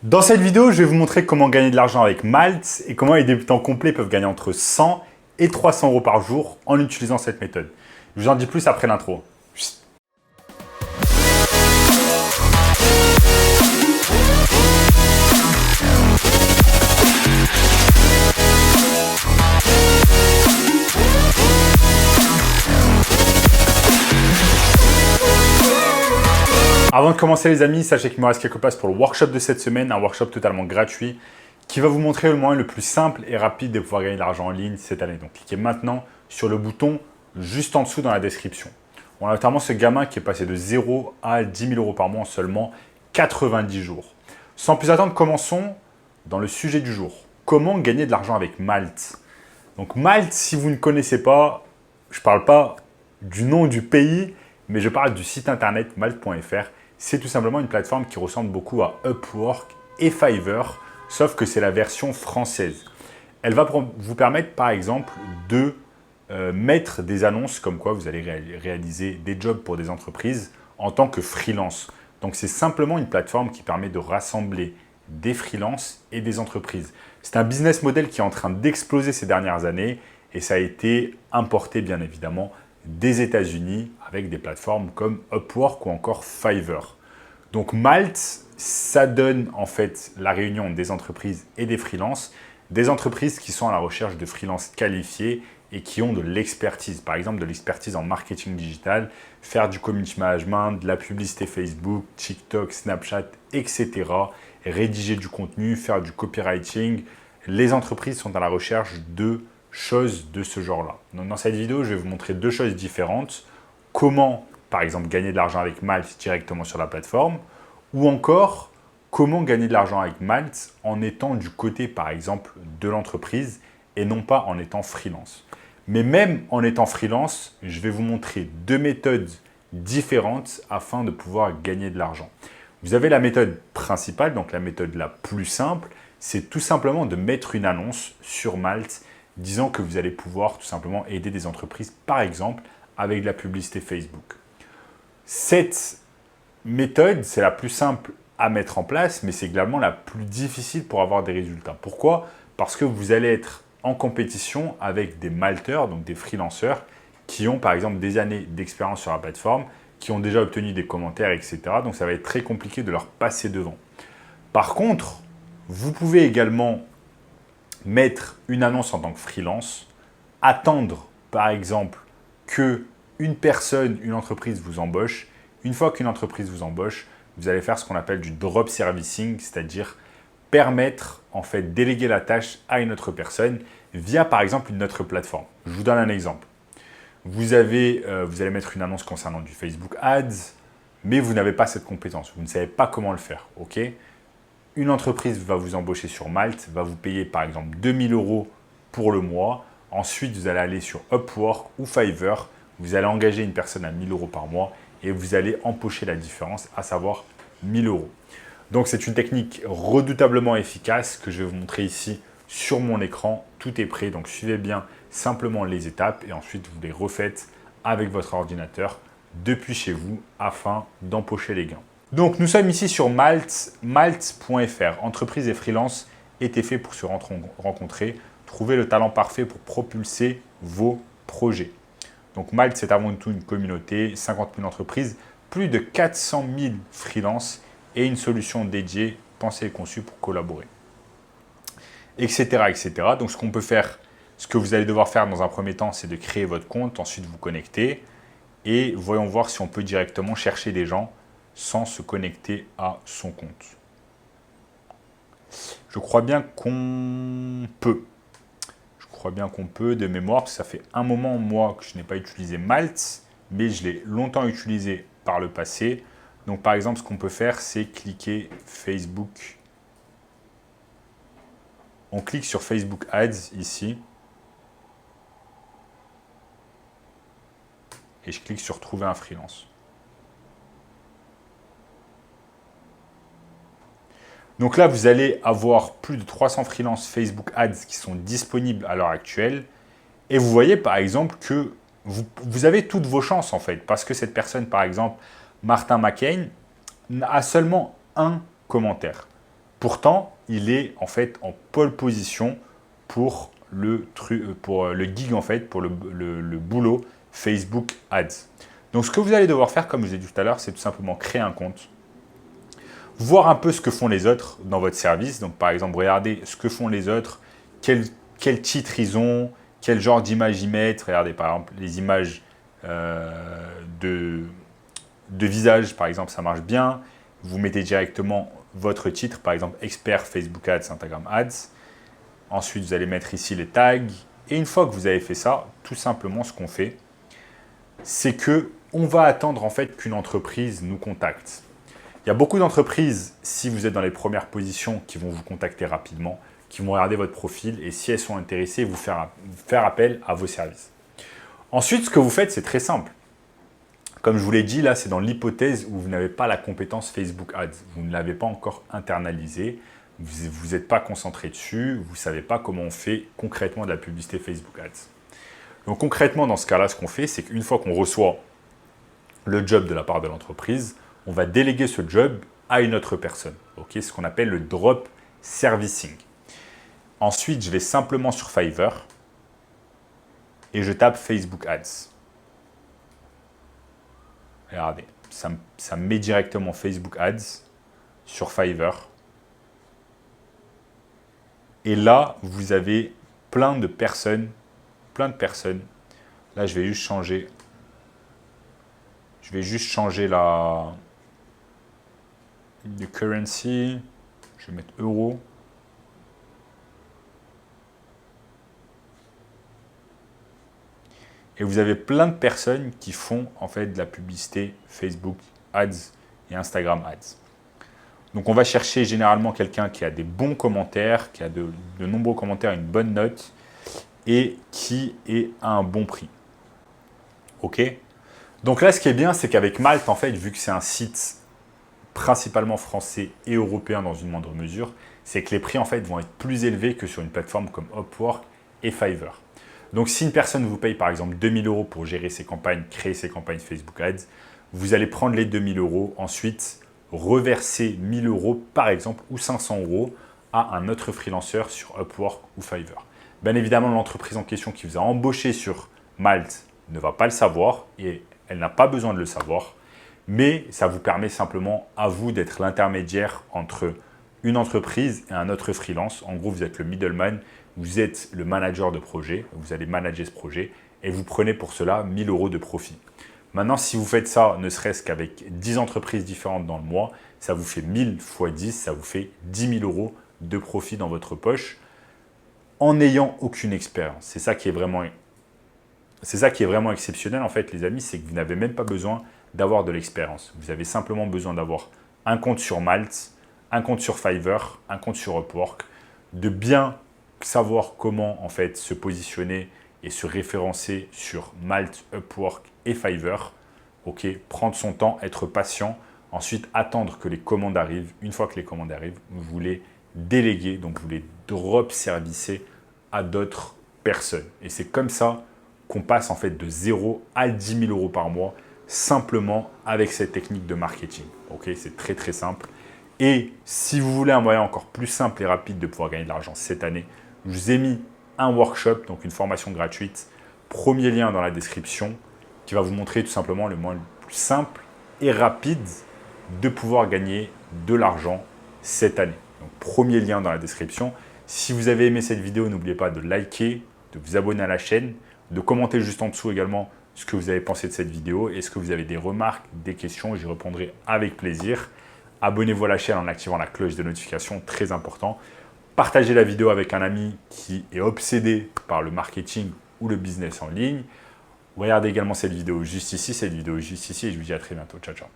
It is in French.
Dans cette vidéo, je vais vous montrer comment gagner de l'argent avec Malt et comment les débutants complets peuvent gagner entre 100 et 300 euros par jour en utilisant cette méthode. Je vous en dis plus après l'intro. Avant de commencer les amis, sachez qu'il me reste quelques places pour le workshop de cette semaine, un workshop totalement gratuit qui va vous montrer le moyen le plus simple et rapide de pouvoir gagner de l'argent en ligne cette année. Donc cliquez maintenant sur le bouton juste en dessous dans la description. On a notamment ce gamin qui est passé de 0 à 10 000 euros par mois en seulement 90 jours. Sans plus attendre, commençons dans le sujet du jour. Comment gagner de l'argent avec Malt? Donc Malt, si vous ne connaissez pas, je ne parle pas du nom du pays, mais je parle du site internet malt.fr. C'est tout simplement une plateforme qui ressemble beaucoup à Upwork et Fiverr, sauf que c'est la version française. Elle va vous permettre par exemple de mettre des annonces comme quoi vous allez réaliser des jobs pour des entreprises en tant que freelance. Donc c'est simplement une plateforme qui permet de rassembler des freelances et des entreprises. C'est un business model qui est en train d'exploser ces dernières années et ça a été importé bien évidemment des États-Unis avec des plateformes comme Upwork ou encore Fiverr. Donc Malt, ça donne en fait la réunion des entreprises et des freelances, des entreprises qui sont à la recherche de freelances qualifiés et qui ont de l'expertise, par exemple de l'expertise en marketing digital, faire du community management, de la publicité Facebook, TikTok, Snapchat, etc., rédiger du contenu, faire du copywriting. Les entreprises sont à la recherche de choses de ce genre-là. Donc dans cette vidéo, je vais vous montrer deux choses différentes. Comment, par exemple, gagner de l'argent avec Malt directement sur la plateforme ou encore comment gagner de l'argent avec Malt en étant du côté, par exemple, de l'entreprise et non pas en étant freelance. Mais même en étant freelance, je vais vous montrer deux méthodes différentes afin de pouvoir gagner de l'argent. Vous avez la méthode principale, donc la méthode la plus simple, c'est tout simplement de mettre une annonce sur Malt disant que vous allez pouvoir tout simplement aider des entreprises, par exemple, avec de la publicité Facebook. Cette méthode, c'est la plus simple à mettre en place, mais c'est également la plus difficile pour avoir des résultats. Pourquoi? Parce que vous allez être en compétition avec des malteurs, donc des freelanceurs, qui ont par exemple des années d'expérience sur la plateforme, qui ont déjà obtenu des commentaires, etc. Donc ça va être très compliqué de leur passer devant. Par contre, vous pouvez également mettre une annonce en tant que freelance, attendre par exemple qu'une personne, une entreprise vous embauche. Une fois qu'une entreprise vous embauche, vous allez faire ce qu'on appelle du drop servicing, c'est-à-dire permettre, en fait, déléguer la tâche à une autre personne via par exemple une autre plateforme. Je vous donne un exemple. Vous allez mettre une annonce concernant du Facebook Ads, mais vous n'avez pas cette compétence, vous ne savez pas comment le faire, ok? Une entreprise va vous embaucher sur Malt, va vous payer par exemple 2 000 euros pour le mois. Ensuite, vous allez aller sur Upwork ou Fiverr. Vous allez engager une personne à 1 000 euros par mois et vous allez empocher la différence, à savoir 1 000 euros. Donc, c'est une technique redoutablement efficace que je vais vous montrer ici sur mon écran. Tout est prêt, donc suivez bien simplement les étapes et ensuite vous les refaites avec votre ordinateur depuis chez vous afin d'empocher les gains. Donc, nous sommes ici sur Malt, malt.fr. Entreprise et freelance étaient faits pour se rencontrer, trouver le talent parfait pour propulser vos projets. Donc, Malt, c'est avant tout une communauté, 50 000 entreprises, plus de 400 000 freelances et une solution dédiée, pensée et conçue pour collaborer, etc., etc. Donc, ce qu'on peut faire, ce que vous allez devoir faire dans un premier temps, c'est de créer votre compte, ensuite vous connecter et voyons voir si on peut directement chercher des gens sans se connecter à son compte. Je crois bien qu'on peut. Je crois bien qu'on peut de mémoire, parce que ça fait un moment, moi, que je n'ai pas utilisé Malt, mais je l'ai longtemps utilisé par le passé. Donc, par exemple, ce qu'on peut faire, c'est cliquer Facebook. On clique sur Facebook Ads ici. Et je clique sur Trouver un freelance. Donc là, vous allez avoir plus de 300 freelances Facebook Ads qui sont disponibles à l'heure actuelle. Et vous voyez par exemple que vous avez toutes vos chances en fait. Parce que cette personne, par exemple, Martin McCain, a seulement un commentaire. Pourtant, il est en fait en pole position pour le gig, en fait, pour le boulot Facebook Ads. Donc, ce que vous allez devoir faire, comme je vous ai dit tout à l'heure, c'est tout simplement créer un compte, voir un peu ce que font les autres dans votre service. Donc, par exemple, regardez ce que font les autres, quel titre ils ont, quel genre d'image ils mettent. Regardez, par exemple, les images de visage, par exemple, ça marche bien. Vous mettez directement votre titre, par exemple, expert Facebook Ads, Instagram Ads. Ensuite, vous allez mettre ici les tags. Et une fois que vous avez fait ça, tout simplement, ce qu'on fait, c'est qu'on va attendre en fait qu'une entreprise nous contacte. Il y a beaucoup d'entreprises, si vous êtes dans les premières positions, qui vont vous contacter rapidement, qui vont regarder votre profil et si elles sont intéressées, vous faire appel à vos services. Ensuite, ce que vous faites, c'est très simple. Comme je vous l'ai dit, là, c'est dans l'hypothèse où vous n'avez pas la compétence Facebook Ads. Vous ne l'avez pas encore internalisée, vous n'êtes pas concentré dessus, vous ne savez pas comment on fait concrètement de la publicité Facebook Ads. Donc concrètement, dans ce cas-là, ce qu'on fait, c'est qu'une fois qu'on reçoit le job de la part de l'entreprise, on va déléguer ce job à une autre personne. Okay, ce qu'on appelle le drop servicing. Ensuite, je vais simplement sur Fiverr et je tape Facebook Ads. Regardez, ça me met directement Facebook Ads sur Fiverr. Et là, vous avez plein de personnes. Là, je vais juste changer. Le currency. Je vais mettre euro. Et vous avez plein de personnes qui font en fait de la publicité Facebook Ads et Instagram Ads. Donc on va chercher généralement quelqu'un qui a des bons commentaires, qui a de nombreux commentaires, une bonne note et qui est à un bon prix. Ok. Donc là, ce qui est bien, c'est qu'avec Malte, en fait, vu que c'est un site principalement français et européen dans une moindre mesure, c'est que les prix en fait vont être plus élevés que sur une plateforme comme Upwork et Fiverr. Donc, si une personne vous paye par exemple 2 000 € pour gérer ses campagnes, créer ses campagnes Facebook Ads, vous allez prendre les 2 000 €, ensuite reverser 1 000 € par exemple ou 500 € à un autre freelanceur sur Upwork ou Fiverr. Bien évidemment, l'entreprise en question qui vous a embauché sur Malte ne va pas le savoir et elle n'a pas besoin de le savoir, mais ça vous permet simplement à vous d'être l'intermédiaire entre une entreprise et un autre freelance. En gros, vous êtes le middleman. Vous êtes le manager de projet, vous allez manager ce projet et vous prenez pour cela 1 000 € de profit. Maintenant, si vous faites ça, ne serait-ce qu'avec 10 entreprises différentes dans le mois, ça vous fait 1000 x 10, ça vous fait 10 000 € de profit dans votre poche en n'ayant aucune expérience. C'est ça qui est vraiment exceptionnel en fait, les amis, c'est que vous n'avez même pas besoin d'avoir de l'expérience. Vous avez simplement besoin d'avoir un compte sur Malte, un compte sur Fiverr, un compte sur Upwork, de bien savoir comment en fait se positionner et se référencer sur Malte, Upwork et Fiverr. Ok, prendre son temps, être patient, ensuite attendre que les commandes arrivent. Une fois que les commandes arrivent, vous les déléguer, donc vous les drop servicer à d'autres personnes. Et c'est comme ça qu'on passe en fait de 0 à 10 000 € par mois simplement avec cette technique de marketing. Ok, c'est très très simple. Et si vous voulez un moyen encore plus simple et rapide de pouvoir gagner de l'argent cette année, je vous ai mis un workshop, donc une formation gratuite. Premier lien dans la description qui va vous montrer tout simplement le moyen le plus simple et rapide de pouvoir gagner de l'argent cette année. Donc, premier lien dans la description. Si vous avez aimé cette vidéo, n'oubliez pas de liker, de vous abonner à la chaîne, de commenter juste en dessous également ce que vous avez pensé de cette vidéo. Est-ce que vous avez des remarques, des questions? J'y répondrai avec plaisir. Abonnez-vous à la chaîne en activant la cloche de notification, très important. Partagez la vidéo avec un ami qui est obsédé par le marketing ou le business en ligne. Regardez également cette vidéo juste ici et je vous dis à très bientôt. Ciao, ciao.